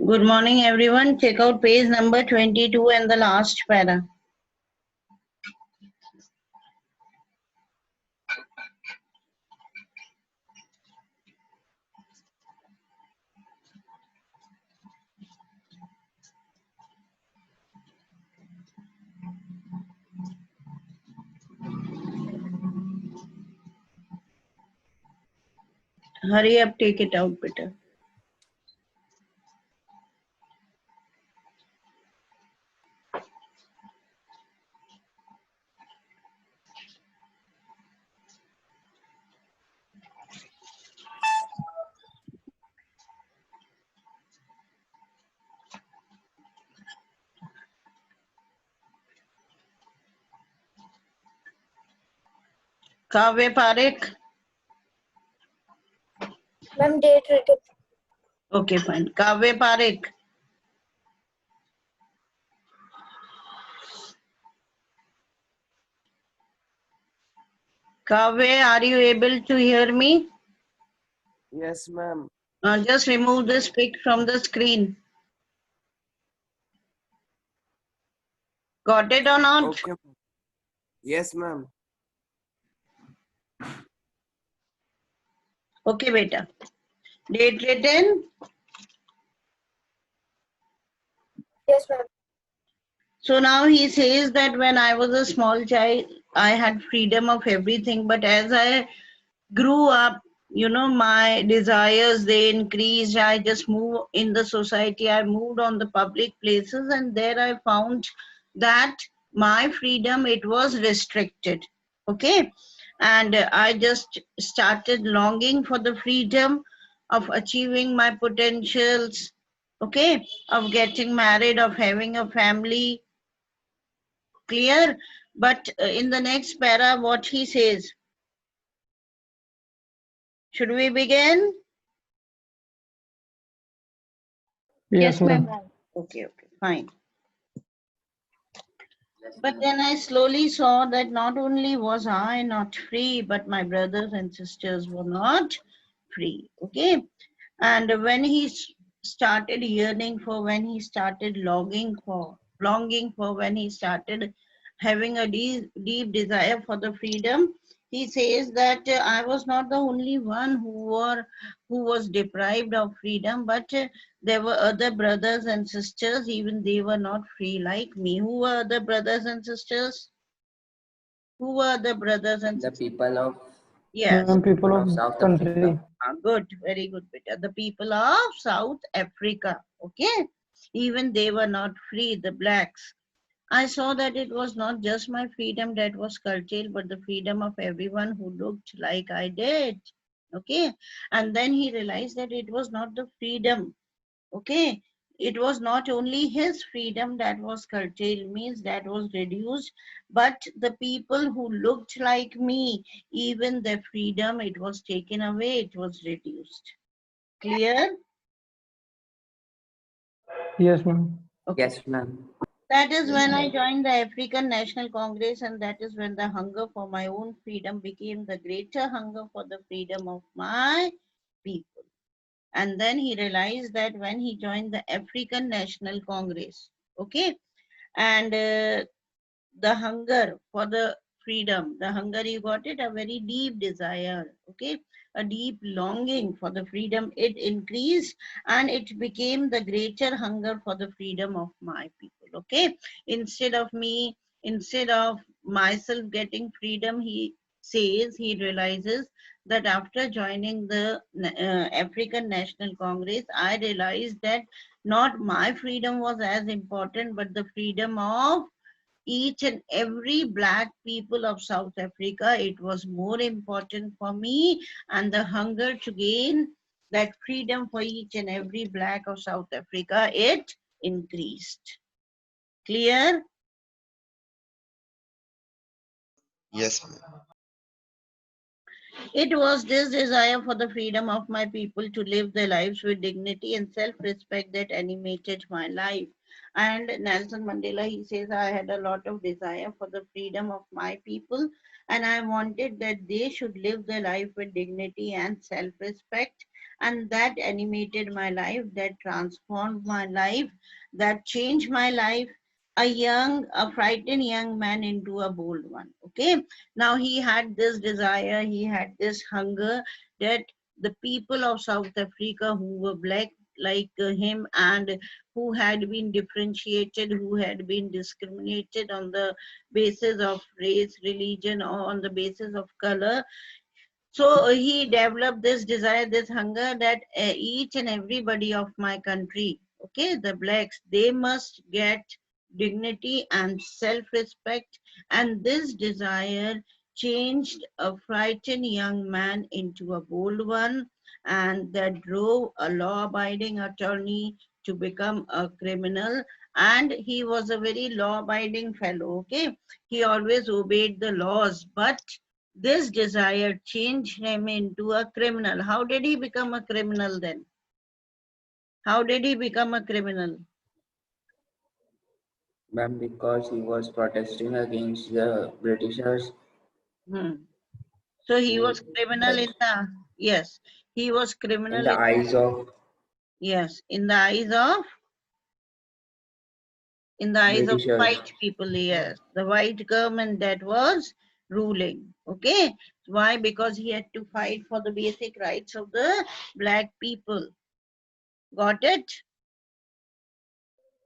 Good morning, everyone. Check out page number 22 and the last para. Hurry up, take it out, Peter. Kavya Parekh. Ma'am, date written. Okay, fine. Kavya Parekh. Kavya, are you able to hear me? Yes, ma'am. Just remove this pic from the screen. Got it or not? Okay. Yes, ma'am. Okay, beta. Date written. Yes, ma'am. So now he says that when I was a small child, I had freedom of everything. But as I grew up, you know, my desires, they increased. I just moved in the society. I moved on the public places, and there I found that my freedom, it was restricted. Okay. And I just started longing for the freedom of achieving my potentials, okay, of getting married, of having a family. Clear? But in the next para, what he says, should we begin? Yes, ma'am. Okay, fine. But then I slowly saw that not only was I not free, but my brothers and sisters were not free. Okay. And when he started yearning for, when he started longing for, when he started having a deep desire for the freedom, he says that I was not the only one who was deprived of freedom, but there were other brothers and sisters, even they were not free like me. Who were the brothers and sisters? Who were the brothers and The sisters? people of Yes. people of South Africa. Good, very good, beta. The people of South Africa, okay? Even they were not free, the blacks. I saw that it was not just my freedom that was curtailed, but the freedom of everyone who looked like I did, okay? And then he realized that it was not the freedom, okay? It was not only his freedom that was curtailed, means that was reduced, but the people who looked like me, even their freedom, it was taken away, it was reduced. Clear? Yes, ma'am. Okay. Yes, ma'am. That is when I joined the African National Congress, and that is when the hunger for my own freedom became the greater hunger for the freedom of my people. And then he realized that when he joined the African National Congress, okay, and the hunger for the freedom, the hunger, you got it, a very deep desire, okay, a deep longing for the freedom, it increased and it became the greater hunger for the freedom of my people, okay. Instead of myself getting freedom, he says, he realizes that after joining the African National Congress, I realized that not my freedom was as important, but the freedom of each and every black people of South Africa. It was more important for me, and the hunger to gain that freedom for each and every black of South Africa, it increased. Clear? Yes, ma'am. It was this desire for the freedom of my people to live their lives with dignity and self-respect that animated my life. And Nelson Mandela, he says, I had a lot of desire for the freedom of my people, and I wanted that they should live their life with dignity and self-respect, and that animated my life, that transformed my life, that changed my life. A frightened young man into a bold one. Okay. Now he had this desire, he had this hunger that the people of South Africa who were black like him and who had been differentiated, who had been discriminated on the basis of race, religion, or on the basis of color. So he developed this desire, this hunger that each and everybody of my country, okay, the blacks, they must get dignity and self-respect. And this desire changed a frightened young man into a bold one, and that drove a law-abiding attorney to become a criminal. And he was a very law-abiding fellow, okay? He always obeyed the laws, but this desire changed him into a criminal. How did he become a criminal then? How did he become a criminal? Ma'am, because he was protesting against the Britishers. So he So was criminal in that's the, yes, he was in criminal the in, eyes of yes, in the eyes of Britishers. white people, yes, the white government that was ruling. Okay. Why? Because he had to fight for the basic rights of the black people. Got it?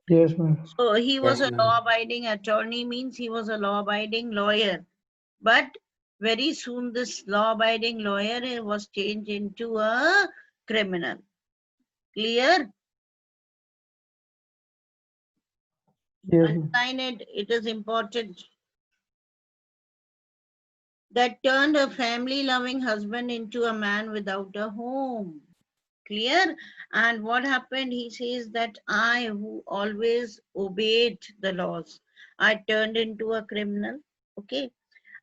Yes, ma'am. So he was Yes, a ma'am. law-abiding attorney, means he was a law-abiding lawyer. But very soon this law-abiding lawyer was changed into a criminal. Clear? Yes, ma'am. Underline it. It is important. That turned a family-loving husband into a man without a home. Clear? And what happened? He says that I, who always obeyed the laws, I turned into a criminal. Okay.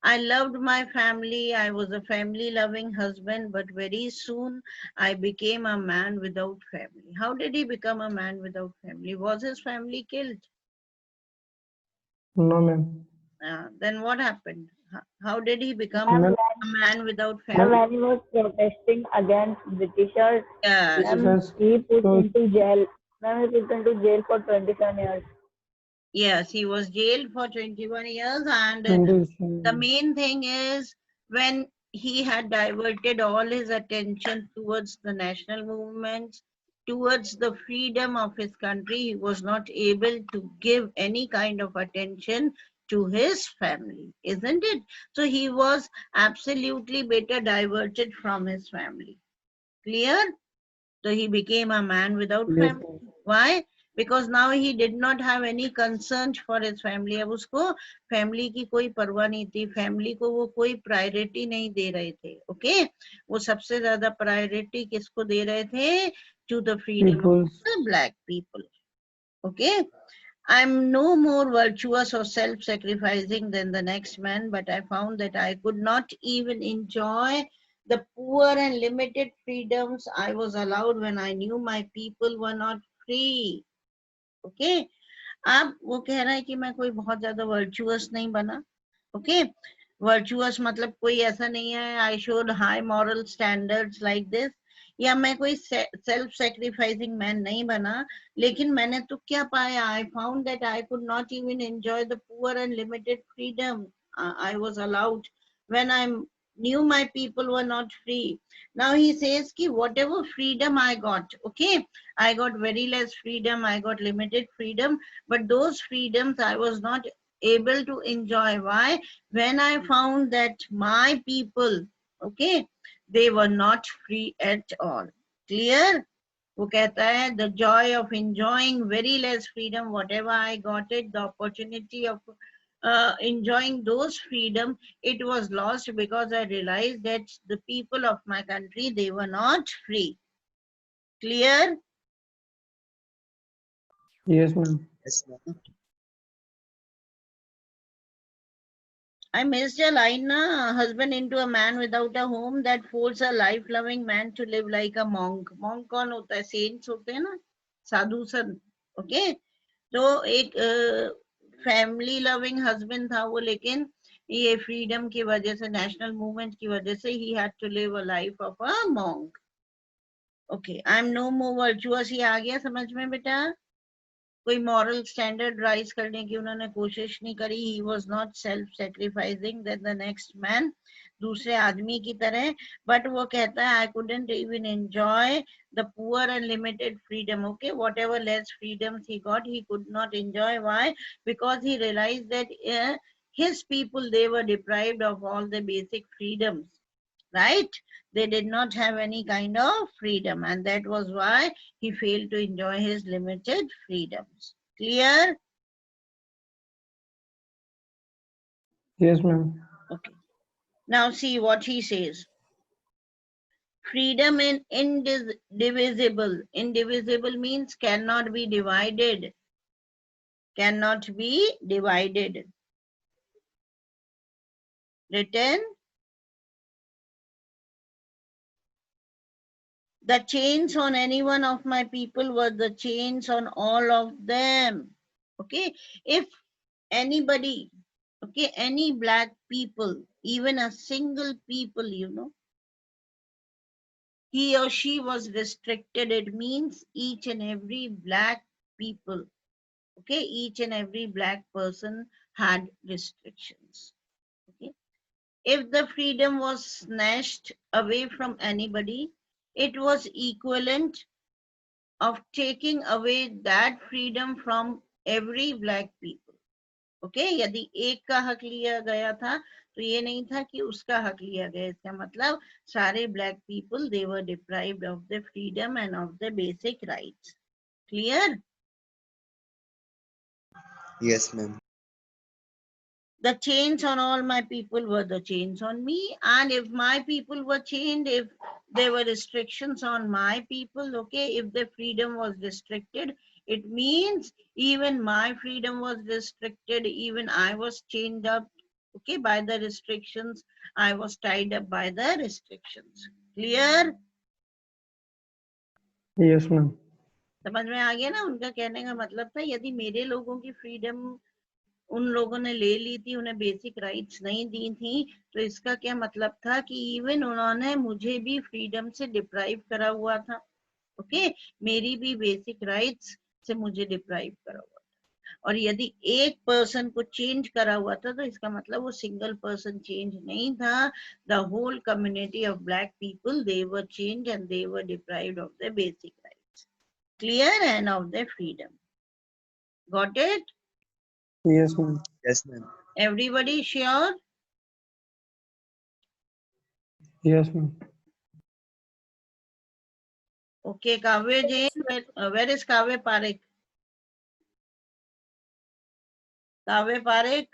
I loved my family. I was a family loving husband, but very soon I became a man without family. How did he become a man without family? Was his family killed? No, ma'am. Then what happened? How did he become Ma'am, a man without ma'am, family? When he was protesting against Britishers, Yes, Britishers. he put So, into jail. He put into jail for 27 years. yes, he was jailed for 21 years. And the 20. main thing is when he had diverted all his attention towards the national movements, towards the freedom of his country, he was not able to give any kind of attention to his family, isn't it? So he was absolutely better diverted from his family. Clear? So he became a man without Yes, family. ma'am. Why? Because now he did not have any concern for his family. अब उसको family की कोई परवाह नहीं थी, family को वो कोई priority नहीं दे रहे थे. Okay? वो सबसे ज़्यादा priority किसको दे रहे थे? To the freedom of Peoples. the black people. Okay? I'm no more virtuous or self-sacrificing than the next man, but I found that I could not even enjoy the poor and limited freedoms I was allowed when I knew my people were not free. Okay? अब वो कह रहा है कि मैं कोई बहुत ज्यादा वर्चुअस नहीं बना. ओके, वर्चुअस मतलब कोई ऐसा नहीं है I showed high moral standards like this, या मैं कोई सेल्फ सेक्रीफाइसिंग मैन नहीं बना, लेकिन मैंने तो क्या पाया? I found that I could not even enjoy the poor and limited freedom I was allowed when I knew my people were not free. Now he says ki whatever freedom I got, okay, I got very less freedom, I got limited freedom, but those freedoms I was not able to enjoy. Why? When I found that my people, okay, they were not free at all. Clear? वो कहता है the joy of enjoying very less freedom, whatever I got it, the opportunity of enjoying those freedom, it was lost because I realized that the people of my country, they were not free. Clear? Yes, ma'am. Yes, ma'am. I missed a line, na? Husband into a man without a home that forces a life-loving man to live like a monk. Monk कौन होता है? Saints होते हैं ना? साधु संत. Okay? तो एक family loving husband था वो, लेकिन ये फ्रीडम की वजह से, नेशनल मूवमेंट की वजह से ही had to live a life of a monk. Okay, I am no more virtuous. ये आ गया समझ में बेटा? कोई मॉरल स्टैंडर्ड राइज करने की उन्होंने कोशिश नहीं करी. He was not self sacrificing that the next man, दूसरे आदमी की तरह. बट वो कहता है I couldn't even enjoy the poor and limited freedom. Okay, what ever less freedoms he got, he could not enjoy. Why? Because he realized that his people, they were deprived of all the basic freedoms, right? They did not have any kind of freedom, and that was why he failed to enjoy his limited freedoms. Clear? Yes, ma'am. Okay. Now see what he says. Freedom in indivisible. Indivisible means cannot be divided. Cannot be divided. Written. The chains on any one of my people were the chains on all of them. Okay, if anybody, okay, any black people, even a single people, you know, he or she was restricted, it means each and every black people, okay, each and every black person had restrictions. Okay, if the freedom was snatched away from anybody, it was equivalent of taking away that freedom from every black people. Okay, यदि एक का हक लिया गया था तो ये नहीं था कि उसका हक लिया गया. इसका मतलब सारे black people, they were deprived of the freedom and of the basic rights. Clear? Yes, ma'am. The chains on all my people were the chains on me, and if my people were chained, if there were restrictions on my people, okay, if the freedom was restricted, it means even my freedom was restricted, even I was chained up, okay, by the restrictions, I was tied up by the restrictions. Clear? Yes, ma'am. समझ में आ गया ना? उनका कहने का मतलब था यदि मेरे लोगों की फ्रीडम उन लोगों ने ले ली थी, उन्हें बेसिक राइट्स नहीं दी थी, तो इसका क्या मतलब था कि इवन उन्होंने मुझे भी फ्रीडम से डिप्राइव करा हुआ था. ओके, मेरी भी बेसिक राइट्स से मुझे डिप्राइव करा हुआ था. और यदि एक पर्सन को चेंज करा हुआ था तो इसका मतलब वो सिंगल पर्सन चेंज नहीं था. The whole community of black people, they were change and they were deprived of the basic rights. Clear? And of the freedom. Got it? Yes, ma'am. Yes, ma'am. Everybody sure? Yes, ma'am. Okay, Kavya Jain, where is Kavya Parekh? Kavya Parekh?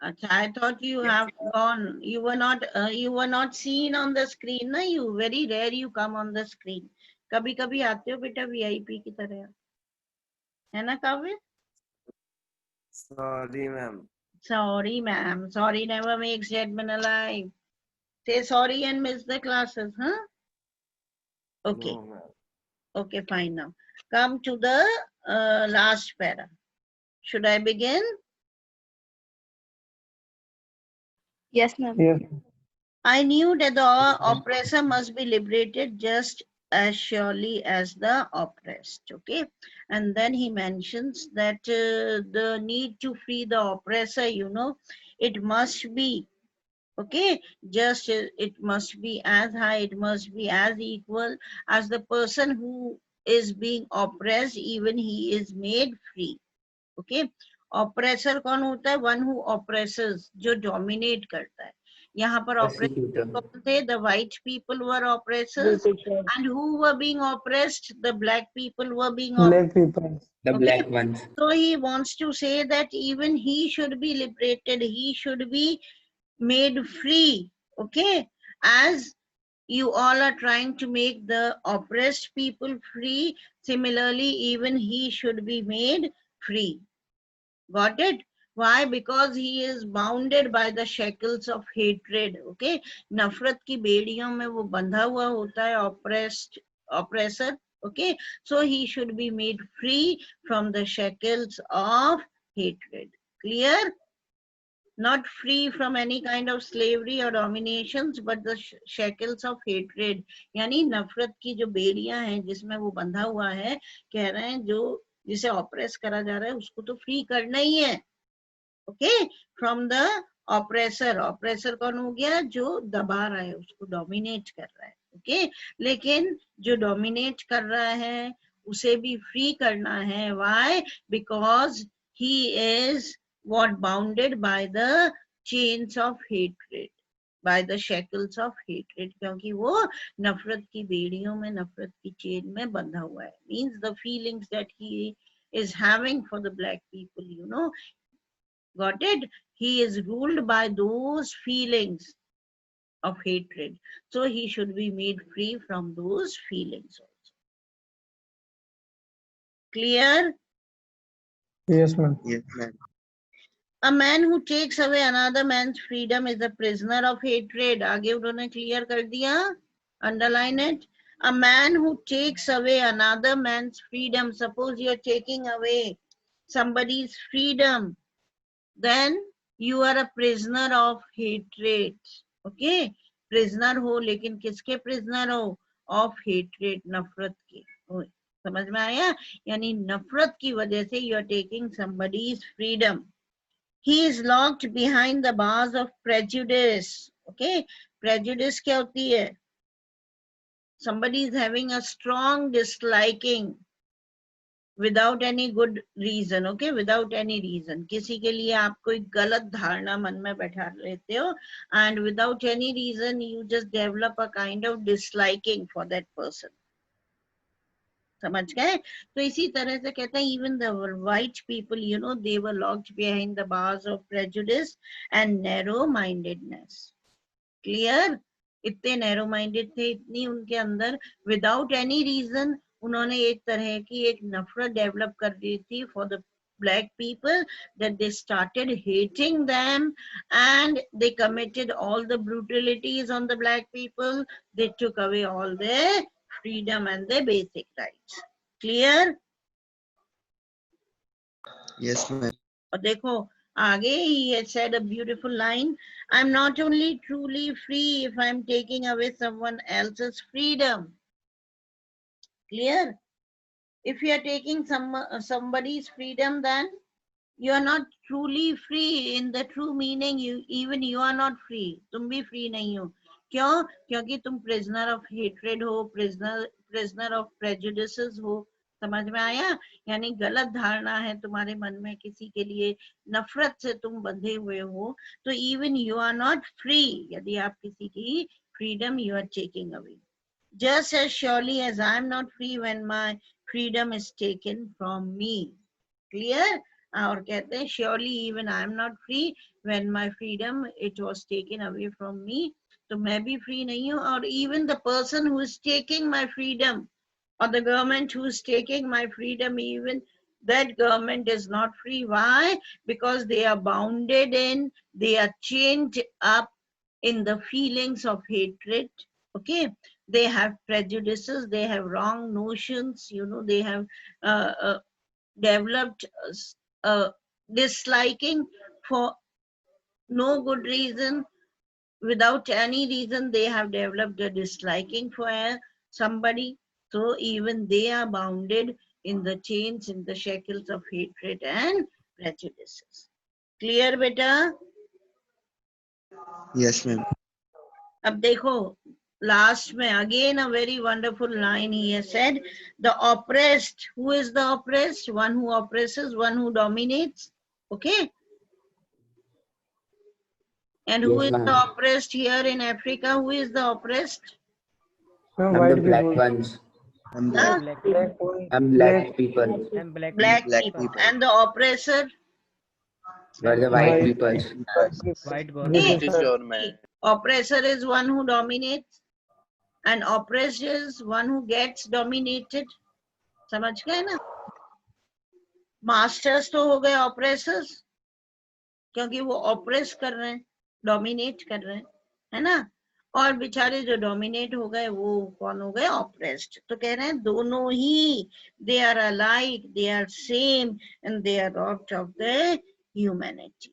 Acha, I thought you have gone. You were not seen on the screen, na? You very rare you come on the screen. कभी कभी आते हो बेटा VIP की तरह, है ना काव्य? Sorry, ma'am. Sorry, ma'am. Sorry never makes Jedman alive. Say sorry and miss the classes, huh? Okay. No, ma'am. Okay, fine now. Come to the last para. Should I begin? Yes, ma'am. Yes, ma'am. I knew that the oppressor must be liberated just as surely as the oppressed. Okay, and then he mentions that the need to free the oppressor, you know, it must be, okay, just it must be as high, it must be as equal as the person who is being oppressed, even he is made free. Okay, oppressor कौन होता है? One who oppresses, जो dominate करता है. यहाँ पर oppressors कौन थे? The white people were oppressors, British. and who were being oppressed? The black people were being oppressed. Black people. The Okay. black ones. So he wants to say that even he should be liberated, he should be made free. Okay, as you all are trying to make the oppressed people free, similarly even he should be made free. Got it? Why? Because he is bounded by the shackles of hatred. Okay, नफरत की बेड़ियों में वो बंधा हुआ होता है, oppressor. Okay, so he should be made free from the shackles of hatred. Clear? Not free from any kind of slavery or dominations, but the shackles of hatred. यानी नफरत की जो बेड़ियां हैं जिसमें वो बंधा हुआ है, कह रहे हैं जो जिसे ऑप्रेस करा जा रहा है उसको तो फ्री करना ही है. Okay, from the oppressor. Oppressor कौन हो गया? जो दबा रहा है, उसको डोमिनेट कर रहा है. ओके, लेकिन जो डोमिनेट कर रहा है उसे भी फ्री करना है. Why? Because he is what bounded by the chains of hatred, by the shackles of hatred. क्योंकि वो नफरत की बेड़ियों में, नफरत की चेन में बंधा हुआ है. Means the feelings that he is having for the black people, you know, got it? He is ruled by those feelings of hatred, so he should be made free from those feelings also. Clear? Yes, ma'am. Yes, ma'am. A man who takes away another man's freedom is a prisoner of hatred. आगे उन्होंने clear कर दिया, underline it. A man who takes away another man's freedom, suppose you are taking away somebody's freedom, then you are a prisoner of hatred. Okay, prisoner हो, लेकिन किसके prisoner हो? Of hatred, नफरत के. समझ में आया? यानी नफरत की वजह से you are taking somebody's freedom. He is locked behind the bars of prejudice. Okay, prejudice क्या होती है? Somebody is having a strong disliking without any good reason. Okay, without any reason. किसी के लिए आप कोई गलत धारणा मन में बैठा लेते हो, and without any reason you just develop a kind of disliking for that person. समझ गए? तो इसी तरह से कहते हैं even the white people, you know, they were locked behind the bars of prejudice and narrow mindedness. Clear? इतने narrow minded थे, इतनी उनके अंदर without any reason उन्होंने एक तरह की एक नफरत डेवलप कर दी थी for the black people, that they started hating them and they committed all the brutalities on the black people. They took away all their freedom and their basic rights. Clear? Yes, ma'am. और देखो आगे, he has said a beautiful line. I'm not only truly free if I'm taking away someone else's freedom. Clear? If you are taking somebody's freedom, then you are not truly free in the true meaning. You are not free. तुम भी free नहीं हो. क्यों? क्योंकि तुम prisoner of hatred हो, prisoner of prejudices हो. समझ में आया? यानी गलत धारणा है तुम्हारे मन में किसी के लिए, नफरत से तुम बंधे हुए हो, तो even you are not free. यदि आप किसी की freedom you are taking away. Just as surely as I am not free when my freedom is taken from me. Clear? और कहते हैं surely even I am not free when my freedom it was taken away from me. तो मैं भी free नहीं हूँ, और even the person who is taking my freedom or the government who is taking my freedom, even that government is not free. Why? Because they are bounded in, they are chained up in the feelings of hatred. Okay, they have prejudices, they have wrong notions, you know, they have developed disliking for no good reason. Without any reason they have developed a disliking for somebody. So even they are bounded in the chains, in the shackles of hatred and prejudices. Clear beta? Yes, ma'am. अब देखो last में again a very wonderful line he has said. The oppressed, who is the oppressed? One who oppresses, one who dominates. Okay, and who Yes, is ma'am. the oppressed here in Africa? Who is the oppressed? Ma'am, I'm the white black people. ones. I'm Huh? black. Black one. I'm black people. And black Black Black people. people. And the oppressor? We're the white White. people. white Okay. government. British sir. Oppressor is one who dominates, and oppressed is one who gets dominated. समझ गए ना? Masters तो हो गए oppressors, क्योंकि वो oppress कर रहे हैं, dominate कर रहे हैं, है ना? और बेचारे जो डोमिनेट हो गए वो कौन हो गए? ऑप्रेस्ड। तो कह रहे हैं दोनों ही they are alike, they are same and they are robbed of the humanity.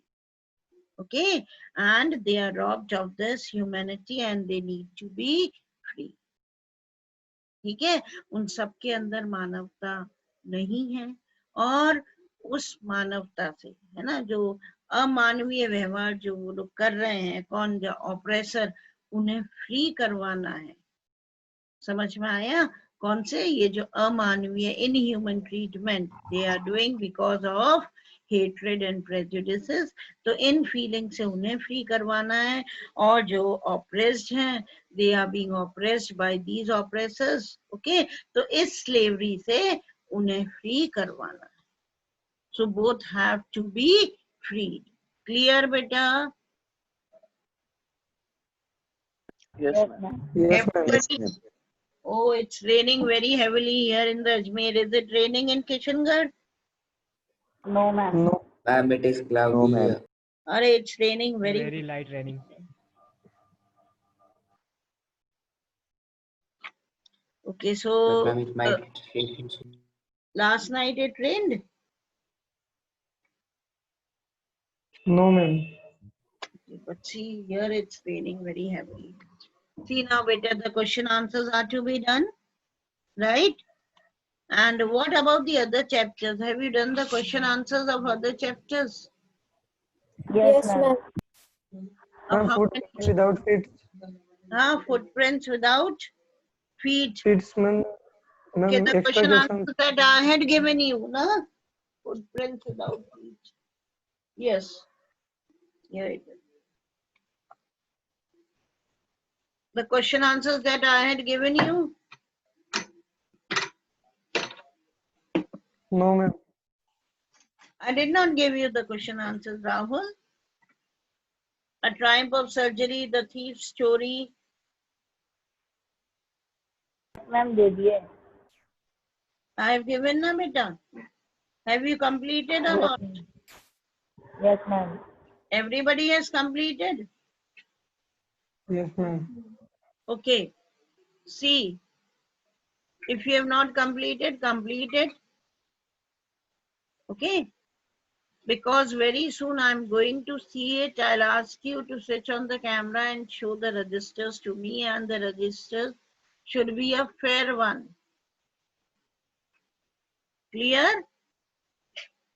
Okay, and they are robbed of this humanity and they need to be free. ठीक है, उन सबके अंदर मानवता नहीं है और उस मानवता से, है ना, जो अमानवीय व्यवहार जो वो लोग कर रहे हैं, कौन? जो ऑपरेसर, उन्हें फ्री करवाना है. समझ में आया? कौन से? ये जो अमानवीय inhuman treatment they are doing because of hatred and prejudices. तो इन फीलिंग से उन्हें फ्री करवाना है. और जो ऑप्रेस्ड हैं, they are being oppressed by these oppressors. Okay, तो इस स्लेवरी से उन्हें फ्री करवाना है. So both have to be freed. Clear बेटा? Yes, Yes, ma'am. ma'am. Yes, ma'am. Everybody. Oh, it's raining very heavily here in the Ajmer. Is it raining in Kishangarh? No, ma'am. No. Ma'am, it is cloudy here. Or it's raining very light raining. Okay, But so ma'am, it might rain soon. last night it rained. No, ma'am. But see, here it's raining very heavily. See now, better the question answers are to be done, right? And what about the other chapters? Have you done the question answers of other chapters? Yes, ma'am. Of Ma'am, how footprints many? without feet. Footprints without feet. Feet, ma'am. Okay, Ma'am, the extra question question. answers that I had given you, na? Footprints without feet. Yes. Here it is. The question answers that I had given you. No, ma'am. I did not give you the question answers, Rahul. A triumph of surgery, the thief's story. Ma'am, दे दिए. I have given na beta. Have you completed or not? Yes, ma'am. Everybody has completed. Yes, ma'am. Okay. See, if you have not completed, complete it. Okay. Because very soon I'm going to see it. I'll ask you to switch on the camera and show the registers to me, and the registers should be a fair one. Clear?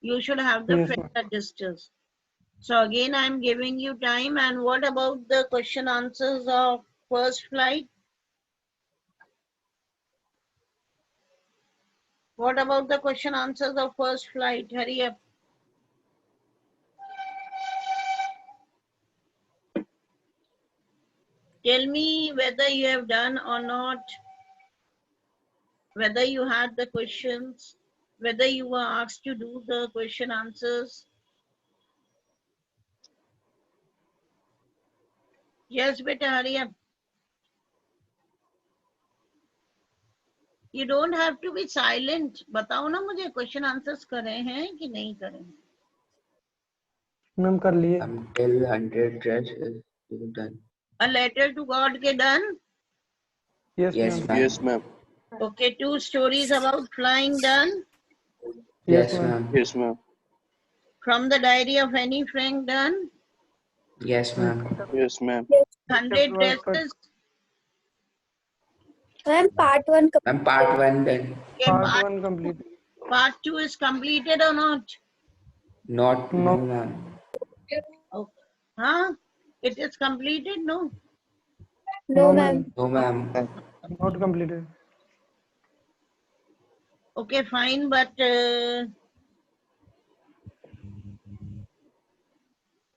You should have the Yes, fair ma'am. registers. So again, I'm giving you time. And what about the question answers of first flight? What about the question answers of first flight? Hurry up. Tell me whether you have done or not, whether you had the questions, whether you were asked to do the question answers. Yes, beta, hurry up. You don't have to be silent. बताओ ना मुझे question answers करे हैं कि नहीं करे हैं. Ma'am, कर लिए. Until 100 dress is done. A letter to God के done. Yes, Yes, ma'am. ma'am. Yes, ma'am. Okay, 2 stories about flying done. Yes, Yes, ma'am. ma'am. Yes, ma'am. From the diary of Annie Frank done. Yes, ma'am. Yes, ma'am. 100 Chapter one, dresses. Ma'am, part 1 Ma'am, part 1 done. Okay, part 1 complete. part 2 is completed or not? Not, No. no, ma'am. Okay. Huh? It is completed, no? No, ma'am. No, ma'am. Not completed. Okay, fine, but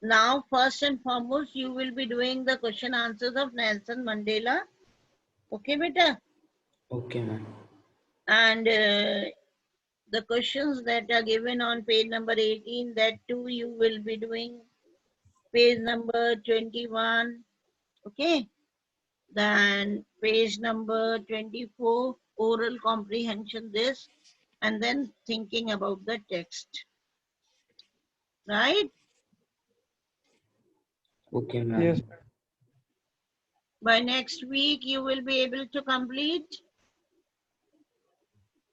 now first and foremost, you will be doing the question answers of Nelson Mandela. Okay, beta? Okay, ma'am. And the questions that are given on page number 18, that too you will be doing. Page number 21, okay? Then page number 24, oral comprehension, this, and then thinking about the text. Right? Okay, ma'am. Yes. By next week, you will be able to complete?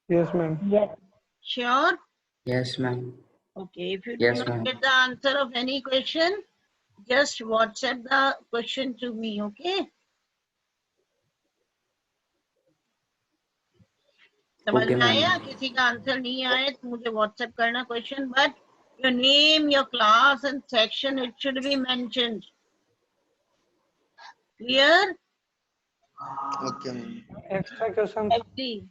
Yes, ma'am. Yes. Sure? Yes, ma'am. Okay, if you do Yes, not ma'am. get the answer of any question, just WhatsApp the question to me, okay? समझ Okay, में आया? ma'am. किसी का answer नहीं आए तो मुझे WhatsApp करना question, but your name, your class and section, it should be mentioned. Clear? Okay, ma'am. Extra questions. Lovely.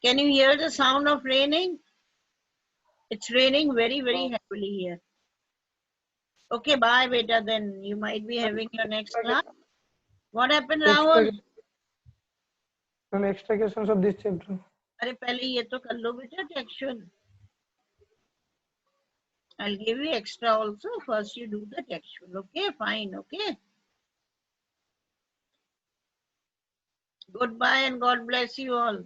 Can you hear the sound of raining? It's raining very, very heavily here. Okay, bye, beta. Then you might be having your next class. What happened, Rahul? Ma'am, extra questions of this chapter. अरे पहले ये तो कर लो बेटा textual. I'll give you extra also. First you do the textual. Okay, fine. Okay. Goodbye and God bless you all.